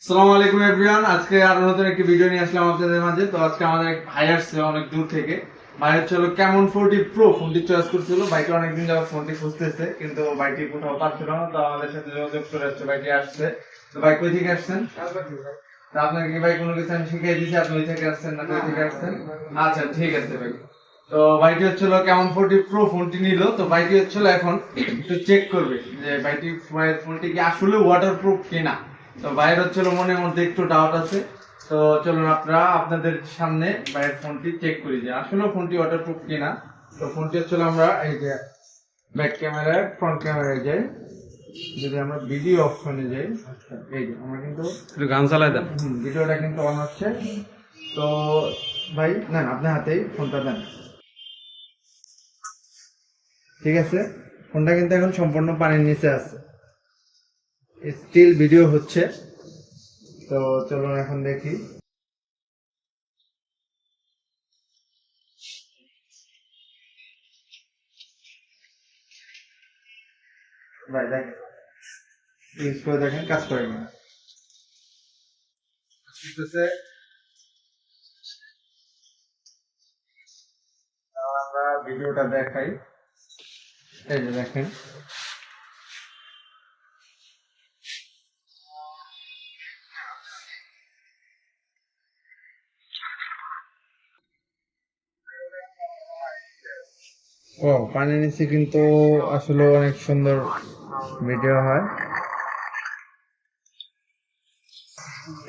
আসসালামু আলাইকুম এভরিওয়ান। আজকে আরো নতুন একটি ভিডিও নিয়ে আসলাম আপনাদের মাঝে। তো আজকে আমাদের এক ভাই আসছে অনেক দূর থেকে। ভাই হচ্ছে ক্যামন 40 প্রো ফোনটি চয়েস করছিল। ভাইটি অনেকদিন যাবত ফোনটি খুঁজতেছে, কিন্তু ভাইটি কোথাও পাচ্ছিল না। তো আমাদের সাথে যোগাযোগ করে হচ্ছে ভাইটি আসছে। তো ভাই কই থেকে আসছেন? তো আপনাকে কি ভাই কোনো কিছু আমি শিখিয়ে দিয়েছি, আপনি ওই থেকে আসছেন না কই থেকে আসছেন? আচ্ছা ঠিক আছে ভাই। তো ভাইটি হচ্ছিল কেমন 40 প্রো ফোনটি নিল। তো ভাইটি হচ্ছিল এখন একটু চেক করবে যে ভাইটি ফোনটি কি আসলে ওয়াটারপ্রুফ কিনা। তো ভাইয়ের হচ্ছিল মনের মধ্যে একটু ডাউট আছে। তো চলুন আপনারা আপনাদের সামনে ভাইয়ের ফোনটি চেক করি যে আসলে ফোনটি ওয়াটারপ্রুফ কিনা। তো ফোনটি হচ্ছিল আমরা এই যে ব্যাক ক্যামেরায় ফ্রন্ট ক্যামেরায় যাই, যদি আমরা ভিডিও অপশনে যাই, আচ্ছা এই যে আমরা কিন্তু গান চালায় দেন। ভিডিওটা কিন্তু অন হচ্ছে। তো ভাই নেন আপনার হাতেই ফোনটা দেন। ঠিক আছে, ফোনটা কিন্তু এখন সম্পূর্ণ পানির নিচে আছে, স্টিল ভিডিও হচ্ছে। তো চলুন এখন দেখি। ভাই দেখেন, ইউজ করে দেখেন কাজ করে কিনা। বুঝতেছে? আমরা ভিডিওটা দেখাই, এই যে দেখেন। ও পানির নিচে কিন্তু আসলে অনেক সুন্দর ভিডিও হয়।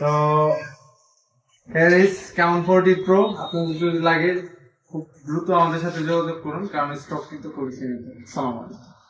তো হ্যারিস কেমন 40 প্রো আপনাদের যদি লাগে খুব দ্রুত আমাদের সাথে যোগাযোগ করুন, কারণ স্টক কিন্তু খুবই সীমিত। সালাম আলাইকুম।